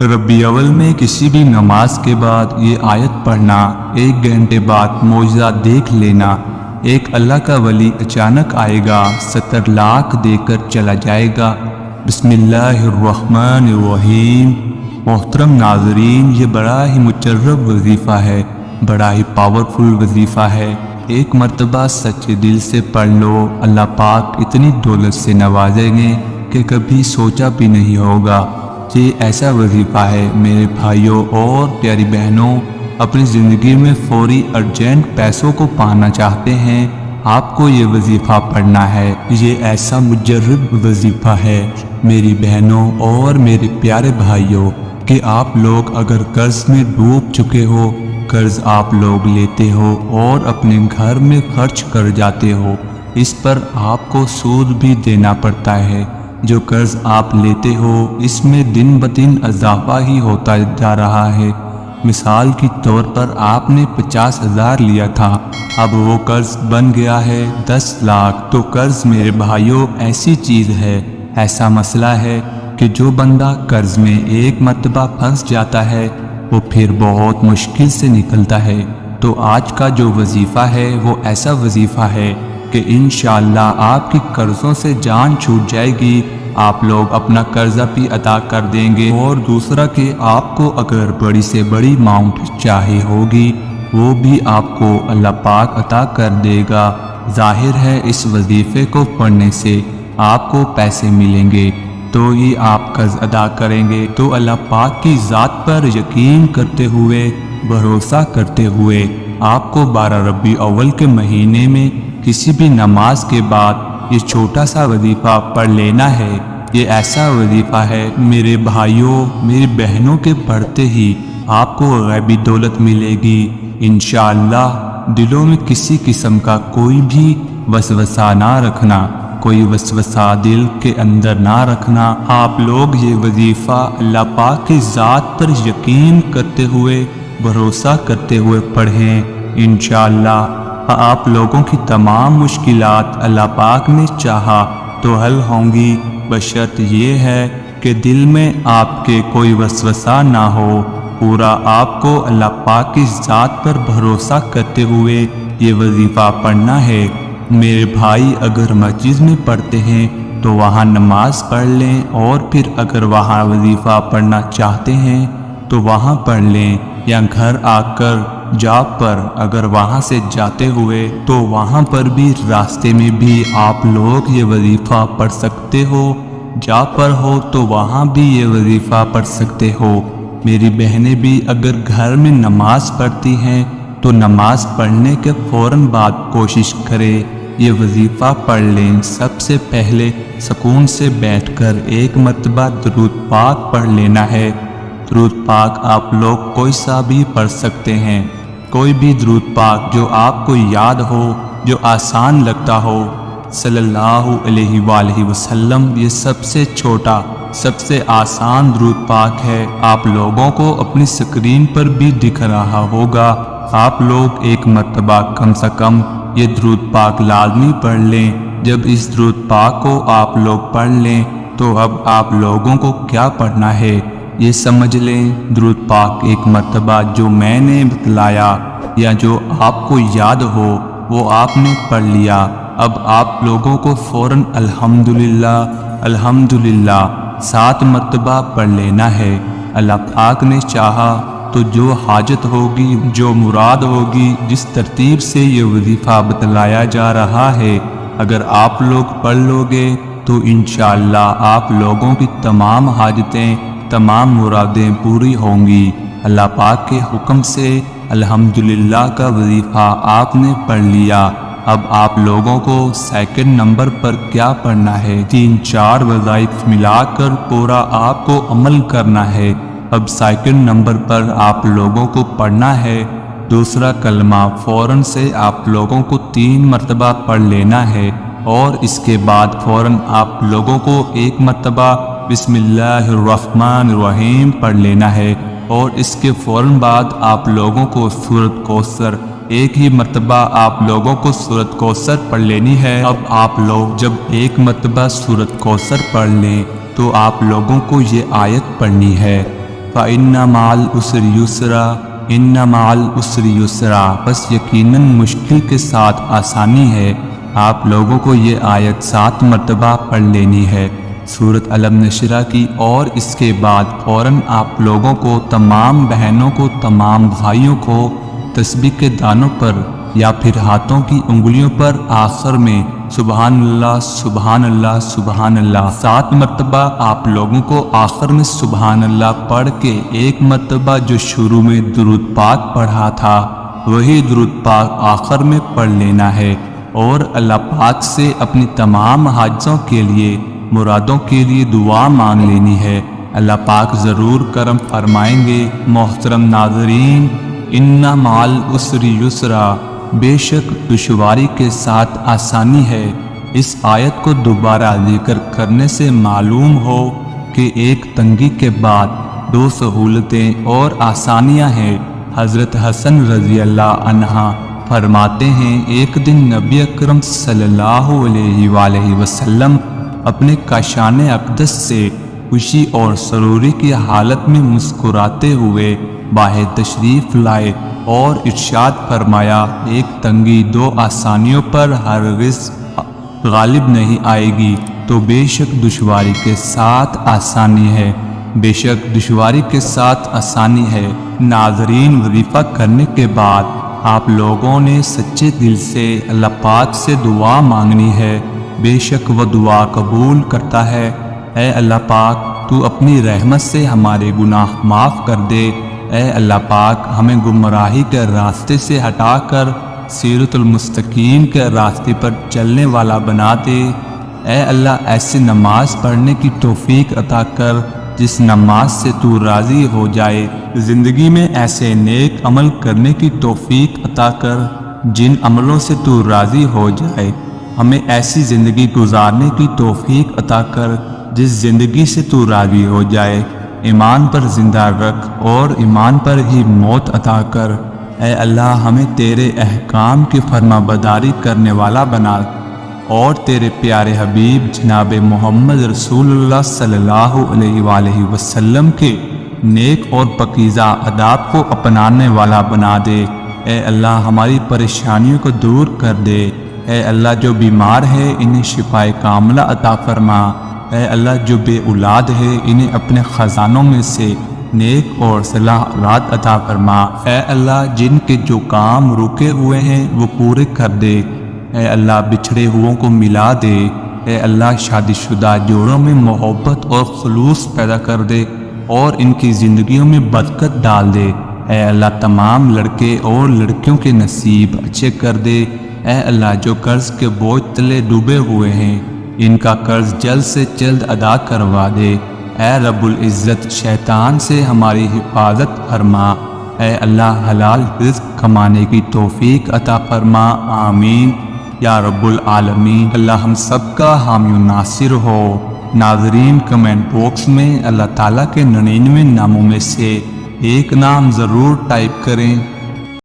ربیع اول میں کسی بھی نماز کے بعد یہ آیت پڑھنا، 1 گھنٹے بعد معجزہ دیکھ لینا۔ ایک اللہ کا ولی اچانک آئے گا، 70 لاکھ دے کر چلا جائے گا۔ بسم اللہ الرحمن الرحیم۔ محترم ناظرین، یہ بڑا ہی مجرب وظیفہ ہے، بڑا ہی پاورفل وظیفہ ہے۔ ایک مرتبہ سچے دل سے پڑھ لو، اللہ پاک اتنی دولت سے نوازیں گے کہ کبھی سوچا بھی نہیں ہوگا۔ یہ ایسا وظیفہ ہے میرے بھائیوں اور پیاری بہنوں، اپنی زندگی میں فوری ارجنٹ پیسوں کو پانا چاہتے ہیں، آپ کو یہ وظیفہ پڑھنا ہے۔ یہ ایسا مجرب وظیفہ ہے میری بہنوں اور میرے پیارے بھائیوں کہ آپ لوگ اگر قرض میں ڈوب چکے ہو، قرض آپ لوگ لیتے ہو اور اپنے گھر میں خرچ کر جاتے ہو، اس پر آپ کو سود بھی دینا پڑتا ہے۔ جو قرض آپ لیتے ہو اس میں دن بدن اضافہ ہی ہوتا جا رہا ہے۔ مثال کے طور پر آپ نے 50,000 لیا تھا، اب وہ قرض بن گیا ہے 10 لاکھ۔ تو قرض میرے بھائیوں ایسی چیز ہے، ایسا مسئلہ ہے کہ جو بندہ قرض میں ایک مرتبہ پھنس جاتا ہے وہ پھر بہت مشکل سے نکلتا ہے۔ تو آج کا جو وظیفہ ہے وہ ایسا وظیفہ ہے کہ انشاءاللہ آپ کی قرضوں سے جان چھوٹ جائے گی، آپ لوگ اپنا قرضہ بھی ادا کر دیں گے، اور دوسرا کہ آپ کو اگر بڑی سے بڑی اماؤنٹ چاہیے ہوگی وہ بھی آپ کو اللہ پاک عطا کر دے گا۔ ظاہر ہے اس وظیفے کو پڑھنے سے آپ کو پیسے ملیں گے تو ہی آپ قرض ادا کریں گے۔ تو اللہ پاک کی ذات پر یقین کرتے ہوئے، بھروسہ کرتے ہوئے آپ کو 12 ربیع اول کے مہینے میں کسی بھی نماز کے بعد یہ چھوٹا سا وظیفہ پڑھ لینا ہے۔ یہ ایسا وظیفہ ہے میرے بھائیوں، میری بہنوں کے پڑھتے ہی آپ کو غیبی دولت ملے گی انشاءاللہ۔ دلوں میں کسی قسم کا کوئی بھی وسوسہ نہ رکھنا، کوئی وسوسہ دل کے اندر نہ رکھنا۔ آپ لوگ یہ وظیفہ اللہ پاک کی ذات پر یقین کرتے ہوئے، بھروسہ کرتے ہوئے پڑھیں انشاءاللہ۔ آپ لوگوں کی تمام مشکلات اللہ پاک نے چاہا تو حل ہوں گی، بشرط یہ ہے کہ دل میں آپ کے کوئی وسوسہ نہ ہو۔ پورا آپ کو اللہ پاک کی ذات پر بھروسہ کرتے ہوئے یہ وظیفہ پڑھنا ہے۔ میرے بھائی اگر مسجد میں پڑھتے ہیں تو وہاں نماز پڑھ لیں، اور پھر اگر وہاں وظیفہ پڑھنا چاہتے ہیں تو وہاں پڑھ لیں، یا گھر آ کر جاب پر اگر وہاں سے جاتے ہوئے تو وہاں پر بھی راستے میں بھی آپ لوگ یہ وظیفہ پڑھ سکتے ہو۔ جاب پر ہو تو وہاں بھی یہ وظیفہ پڑھ سکتے ہو۔ میری بہنیں بھی اگر گھر میں نماز پڑھتی ہیں تو نماز پڑھنے کے فوراً بعد کوشش کرے یہ وظیفہ پڑھ لیں۔ سب سے پہلے سکون سے بیٹھ کر 1 مرتبہ درود پاک پڑھ لینا ہے۔ درود پاک آپ لوگ کوئی سا بھی پڑھ سکتے ہیں، کوئی بھی درود پاک جو آپ کو یاد ہو، جو آسان لگتا ہو۔ صلی اللہ علیہ وآلہ وسلم یہ سب سے چھوٹا، سب سے آسان درود پاک ہے، آپ لوگوں کو اپنی سکرین پر بھی دکھ رہا ہوگا۔ آپ لوگ 1 مرتبہ کم سے کم یہ درود پاک لازمی پڑھ لیں۔ جب اس درود پاک کو آپ لوگ پڑھ لیں تو اب آپ لوگوں کو کیا پڑھنا ہے یہ سمجھ لیں۔ درود پاک 1 مرتبہ جو میں نے بتلایا یا جو آپ کو یاد ہو وہ آپ نے پڑھ لیا۔ اب آپ لوگوں کو فوراً الحمدللہ الحمدللہ 7 مرتبہ پڑھ لینا ہے۔ اللہ پاک نے چاہا تو جو حاجت ہوگی، جو مراد ہوگی، جس ترتیب سے یہ وظیفہ بتلایا جا رہا ہے، اگر آپ لوگ پڑھ لو گے تو انشاءاللہ آپ لوگوں کی تمام حاجتیں، تمام مرادیں پوری ہوں گی۔ اللہ پاک کے حکم سے الحمدللہ کا وظیفہ آپ نے پڑھ لیا۔ اب آپ لوگوں کو 2 نمبر پر کیا پڑھنا ہے؟ 3-4 وظائف ملا کر پورا آپ کو عمل کرنا ہے۔ اب 2 نمبر پر آپ لوگوں کو پڑھنا ہے دوسرا کلمہ۔ فوراً سے آپ لوگوں کو 3 مرتبہ پڑھ لینا ہے، اور اس کے بعد فوراً آپ لوگوں کو 1 مرتبہ بسم اللہ الرحمن الرحیم پڑھ لینا ہے، اور اس کے فوراً بعد آپ لوگوں کو سورۃ کوثر، 1 ہی مرتبہ آپ لوگوں کو سورۃ کوثر پڑھ لینی ہے۔ اب آپ لوگ جب 1 مرتبہ سورۃ کوثر پڑھ لیں تو آپ لوگوں کو یہ آیت پڑھنی ہے، فَإِنَّ مَعَ الْعُسْرِ يُسْرًا إِنَّ مَعَ الْعُسْرِ يُسْرًا، بس یقیناً مشکل کے ساتھ آسانی ہے۔ آپ لوگوں کو یہ آیت 7 مرتبہ پڑھ لینی ہے، سورۃ الم نشرہ کی، اور اس کے بعد فوراً آپ لوگوں کو، تمام بہنوں کو، تمام بھائیوں کو تسبیح کے دانوں پر یا پھر ہاتھوں کی انگلیوں پر آخر میں سبحان اللہ سبحان اللہ سبحان اللہ 7 مرتبہ آپ لوگوں کو آخر میں سبحان اللہ پڑھ کے ایک مرتبہ جو شروع میں درود پاک پڑھا تھا وہی درود پاک آخر میں پڑھ لینا ہے، اور اللہ پاک سے اپنی تمام حاجتوں کے لیے، مرادوں کے لیے دعا مانگ لینی ہے۔ اللہ پاک ضرور کرم فرمائیں گے۔ محترم ناظرین، ان مع العسر یسرا، بے شک دشواری کے ساتھ آسانی ہے۔ اس آیت کو دوبارہ ذکر کرنے سے معلوم ہو کہ ایک تنگی کے بعد 2 سہولتیں اور آسانیاں ہیں۔ حضرت حسن رضی اللہ عنہ فرماتے ہیں، ایک دن نبی اکرم صلی اللہ علیہ وآلہ وسلم اپنے کاشان اقدس سے خوشی اور سروری کی حالت میں مسکراتے ہوئے باہر تشریف لائے اور ارشاد فرمایا، ایک تنگی 2 آسانیوں پر ہرگز غالب نہیں آئے گی، تو بے شک دشواری کے ساتھ آسانی ہے، بے شک دشواری کے ساتھ آسانی ہے۔ ناظرین، وظیفہ کرنے کے بعد آپ لوگوں نے سچے دل سے اللہ پاک سے دعا مانگنی ہے، بے شک وہ دعا قبول کرتا ہے۔ اے اللہ پاک، تو اپنی رحمت سے ہمارے گناہ معاف کر دے۔ اے اللہ پاک، ہمیں گمراہی کے راستے سے ہٹا کر صراط المستقیم کے راستے پر چلنے والا بنا دے۔ اے اللہ، ایسی نماز پڑھنے کی توفیق عطا کر جس نماز سے تو راضی ہو جائے۔ زندگی میں ایسے نیک عمل کرنے کی توفیق عطا کر جن عملوں سے تو راضی ہو جائے۔ ہمیں ایسی زندگی گزارنے کی توفیق عطا کر جس زندگی سے تو راضی ہو جائے۔ ایمان پر زندہ رکھ اور ایمان پر ہی موت عطا کر۔ اے اللہ، ہمیں تیرے احکام کی فرما برداری کرنے والا بنا اور تیرے پیارے حبیب جناب محمد رسول اللہ صلی اللہ علیہ وآلہ وسلم کے نیک اور پاکیزہ آداب کو اپنانے والا بنا دے۔ اے اللہ، ہماری پریشانیوں کو دور کر دے۔ اے اللہ، جو بیمار ہے انہیں شفائے کاملہ عطا فرما۔ اے اللہ، جو بے اولاد ہے انہیں اپنے خزانوں میں سے نیک اور صلاح رات عطا فرما۔ اے اللہ، جن کے جو کام رکے ہوئے ہیں وہ پورے کر دے۔ اے اللہ، بچھڑے ہوئوں کو ملا دے۔ اے اللہ، شادی شدہ جوڑوں میں محبت اور خلوص پیدا کر دے اور ان کی زندگیوں میں برکت ڈال دے۔ اے اللہ، تمام لڑکے اور لڑکیوں کے نصیب اچھے کر دے۔ اے اللہ، جو قرض کے بوجھ تلے ڈوبے ہوئے ہیں ان کا قرض جلد سے جلد ادا کروا دے۔ اے رب العزت، شیطان سے ہماری حفاظت فرما۔ اے اللہ، حلال رزق کمانے کی توفیق عطا فرما۔ آمین یا رب العالمین۔ اللہ ہم سب کا حامی و ناصر ہو۔ ناظرین، کمنٹ باکس میں اللہ تعالیٰ کے 99 ناموں میں سے ایک نام ضرور ٹائپ کریں۔